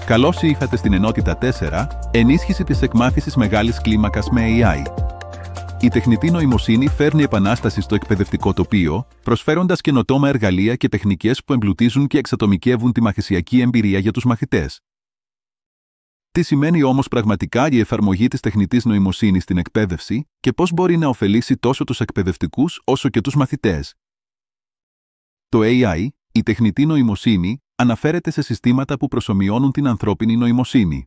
Καλώς ήρθατε στην ενότητα 4, ενίσχυση της εκμάθησης μεγάλης κλίμακας με AI. Η τεχνητή νοημοσύνη φέρνει επανάσταση στο εκπαιδευτικό τοπίο, προσφέροντας καινοτόμα εργαλεία και τεχνικές που εμπλουτίζουν και εξατομικεύουν τη μαθησιακή εμπειρία για τους μαθητές. Τι σημαίνει όμως πραγματικά η εφαρμογή της τεχνητής νοημοσύνης στην εκπαίδευση και πώς μπορεί να ωφελήσει τόσο τους εκπαιδευτικούς όσο και τους μαθητές? Το AI, η τεχνητή νοημοσύνη, αναφέρεται σε συστήματα που προσομοιώνουν την ανθρώπινη νοημοσύνη.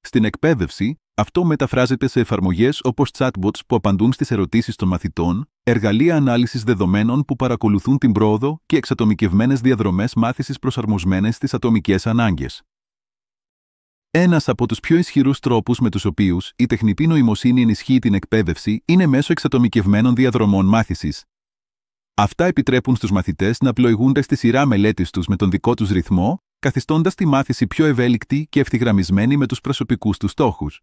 Στην εκπαίδευση, αυτό μεταφράζεται σε εφαρμογές όπως chatbots που απαντούν στις ερωτήσεις των μαθητών, εργαλεία ανάλυσης δεδομένων που παρακολουθούν την πρόοδο και εξατομικευμένες διαδρομές μάθησης προσαρμοσμένες στις ατομικές ανάγκες. Ένας από τους πιο ισχυρούς τρόπους με τους οποίους η τεχνητή νοημοσύνη ενισχύει την εκπαίδευση είναι μέσω εξατομικευμένων διαδρομών μάθησης. Αυτά επιτρέπουν στους μαθητές να πλοηγούνται στη σειρά μελέτης τους με τον δικό τους ρυθμό, καθιστώντας τη μάθηση πιο ευέλικτη και ευθυγραμμισμένη με τους προσωπικούς τους στόχους.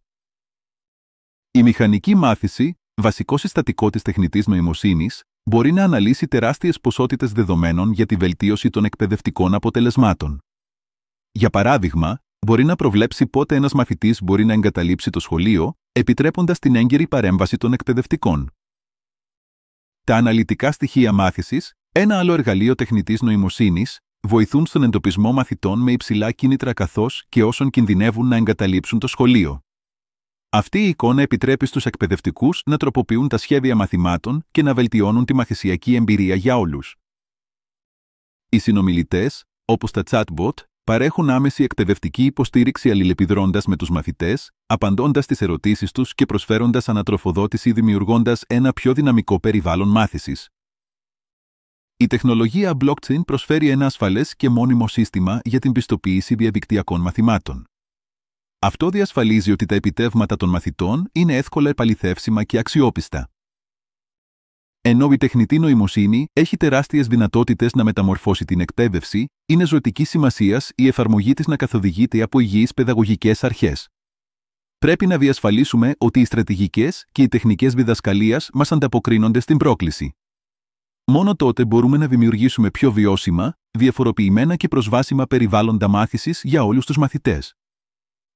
Η μηχανική μάθηση, βασικό συστατικό της τεχνητής νοημοσύνης, μπορεί να αναλύσει τεράστιες ποσότητες δεδομένων για τη βελτίωση των εκπαιδευτικών αποτελεσμάτων. Για παράδειγμα, μπορεί να προβλέψει πότε ένας μαθητής μπορεί να εγκαταλείψει το σχολείο, επιτρέποντας την έγκαιρη παρέμβαση των εκπαιδευτικών. Τα αναλυτικά στοιχεία μάθησης, ένα άλλο εργαλείο τεχνητής νοημοσύνης, βοηθούν στον εντοπισμό μαθητών με υψηλά κίνητρα καθώς και όσων κινδυνεύουν να εγκαταλείψουν το σχολείο. Αυτή η εικόνα επιτρέπει στους εκπαιδευτικούς να τροποποιούν τα σχέδια μαθημάτων και να βελτιώνουν τη μαθησιακή εμπειρία για όλους. Οι συνομιλητές, όπως τα chatbot, παρέχουν άμεση εκπαιδευτική υποστήριξη αλληλεπιδρώντας με τους μαθητές, απαντώντας στις ερωτήσεις τους και προσφέροντας ανατροφοδότηση δημιουργώντας ένα πιο δυναμικό περιβάλλον μάθησης. Η τεχνολογία blockchain προσφέρει ένα ασφαλές και μόνιμο σύστημα για την πιστοποίηση διαδικτυακών μαθημάτων. Αυτό διασφαλίζει ότι τα επιτεύγματα των μαθητών είναι εύκολα επαληθεύσιμα και αξιόπιστα. Ενώ η τεχνητή νοημοσύνη έχει τεράστιες δυνατότητες να μεταμορφώσει την εκπαίδευση, είναι ζωτικής σημασίας η εφαρμογή της να καθοδηγείται από υγιείς παιδαγωγικές αρχές. Πρέπει να διασφαλίσουμε ότι οι στρατηγικές και οι τεχνικές διδασκαλίας μας ανταποκρίνονται στην πρόκληση. Μόνο τότε μπορούμε να δημιουργήσουμε πιο βιώσιμα, διαφοροποιημένα και προσβάσιμα περιβάλλοντα μάθησης για όλους τους μαθητές.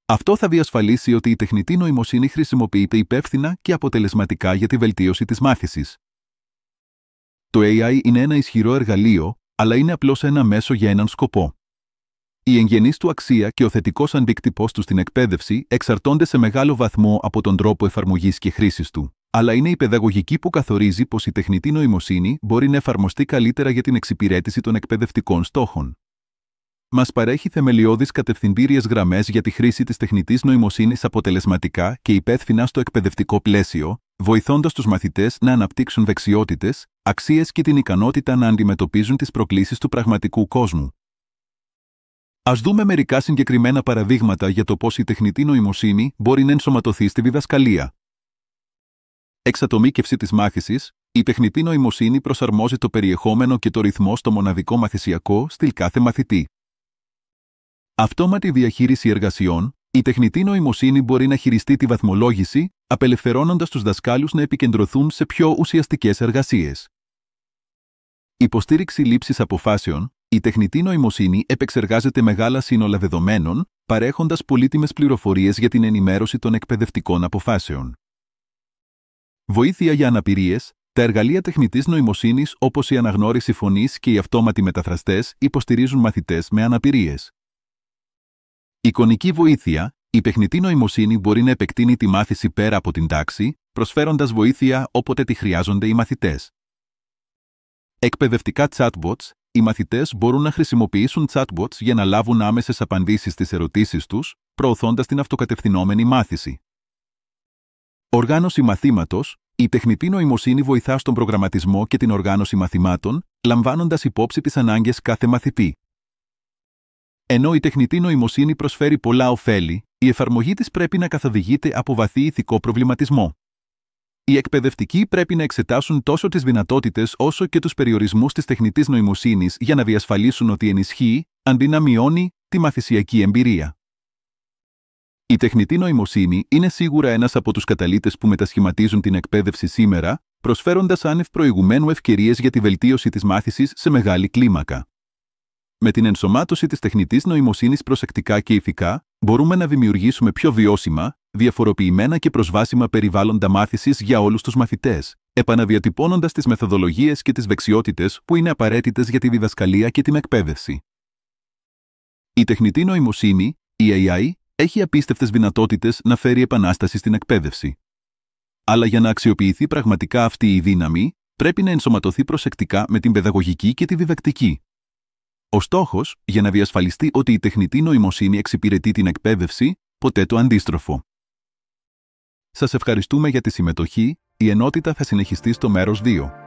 Αυτό θα διασφαλίσει ότι η τεχνητή νοημοσύνη χρησιμοποιείται υπεύθυνα και αποτελεσματικά για τη βελτίωση της μάθησης. Το AI είναι ένα ισχυρό εργαλείο, αλλά είναι απλώς ένα μέσο για έναν σκοπό. Η εγγενής του αξία και ο θετικός αντίκτυπος του στην εκπαίδευση εξαρτώνται σε μεγάλο βαθμό από τον τρόπο εφαρμογής και χρήσης του, αλλά είναι η παιδαγωγική που καθορίζει πως η τεχνητή νοημοσύνη μπορεί να εφαρμοστεί καλύτερα για την εξυπηρέτηση των εκπαιδευτικών στόχων. Μας παρέχει θεμελιώδεις κατευθυντήριες γραμμές για τη χρήση της τεχνητής νοημοσύνης αποτελεσματικά και υπεύθυνα στο εκπαιδευτικό πλαίσιο, βοηθώντας τους μαθητές να αναπτύξουν δεξιότητες, αξίες και την ικανότητα να αντιμετωπίζουν τις προκλήσεις του πραγματικού κόσμου. Ας δούμε μερικά συγκεκριμένα παραδείγματα για το πώς η τεχνητή νοημοσύνη μπορεί να ενσωματωθεί στη διδασκαλία. Εξατομίκευση της μάθησης. Η τεχνητή νοημοσύνη προσαρμόζει το περιεχόμενο και το ρυθμό στο μοναδικό μαθησιακό στυλ κάθε μαθητή. Αυτόματη διαχείριση εργασιών. Η τεχνητή νοημοσύνη μπορεί να χειριστεί τη βαθμολόγηση, απελευθερώνοντας τους δασκάλους να επικεντρωθούν σε πιο ουσιαστικές εργασίες. Υποστήριξη λήψης αποφάσεων. Η τεχνητή νοημοσύνη επεξεργάζεται μεγάλα σύνολα δεδομένων, παρέχοντας πολύτιμες πληροφορίες για την ενημέρωση των εκπαιδευτικών αποφάσεων. Βοήθεια για αναπηρίες. Τα εργαλεία τεχνητής νοημοσύνης όπως η αναγνώριση φωνής και οι αυτόματοι μεταφραστές υποστηρίζουν μαθητές με αναπηρίες. Εικονική βοήθεια. Η τεχνητή νοημοσύνη μπορεί να επεκτείνει τη μάθηση πέρα από την τάξη, προσφέροντας βοήθεια όποτε τη χρειάζονται οι μαθητές. Εκπαιδευτικά chatbots. Οι μαθητές μπορούν να χρησιμοποιήσουν chatbots για να λάβουν άμεσες απαντήσεις στις ερωτήσεις τους, προωθώντας την αυτοκατευθυνόμενη μάθηση. Οργάνωση μαθήματος. Η τεχνητή νοημοσύνη βοηθά στον προγραμματισμό και την οργάνωση μαθημάτων, λαμβάνοντας υπόψη τις ανάγκες κάθε μαθητή. Ενώ η τεχνητή νοημοσύνη προσφέρει πολλά ωφέλη, η εφαρμογή της πρέπει να καθοδηγείται από βαθύ ηθικό προβληματισμό. Οι εκπαιδευτικοί πρέπει να εξετάσουν τόσο τις δυνατότητες όσο και τους περιορισμούς της τεχνητής νοημοσύνης για να διασφαλίσουν ότι ενισχύει, αντί να μειώνει, τη μαθησιακή εμπειρία. Η τεχνητή νοημοσύνη είναι σίγουρα ένας από τους καταλύτες που μετασχηματίζουν την εκπαίδευση σήμερα, προσφέροντας άνευ προηγουμένου ευκαιρίες για τη βελτίωση της μάθησης σε μεγάλη κλίμακα. Με την ενσωμάτωση της τεχνητής νοημοσύνης προσεκτικά και ηθικά, μπορούμε να δημιουργήσουμε πιο βιώσιμα, διαφοροποιημένα και προσβάσιμα περιβάλλοντα μάθησης για όλους τους μαθητές, επαναδιατυπώνοντας τις μεθοδολογίες και τις δεξιότητες που είναι απαραίτητες για τη διδασκαλία και την εκπαίδευση. Η τεχνητή νοημοσύνη, η AI, έχει απίστευτες δυνατότητες να φέρει επανάσταση στην εκπαίδευση. Αλλά για να αξιοποιηθεί πραγματικά αυτή η δύναμη, πρέπει να ενσωματωθεί προσεκτικά με την παιδαγωγική και τη διδακτική. Ο στόχος, για να διασφαλιστεί ότι η τεχνητή νοημοσύνη εξυπηρετεί την εκπαίδευση, ποτέ το αντίστροφο. Σας ευχαριστούμε για τη συμμετοχή, η ενότητα θα συνεχιστεί στο μέρος 2.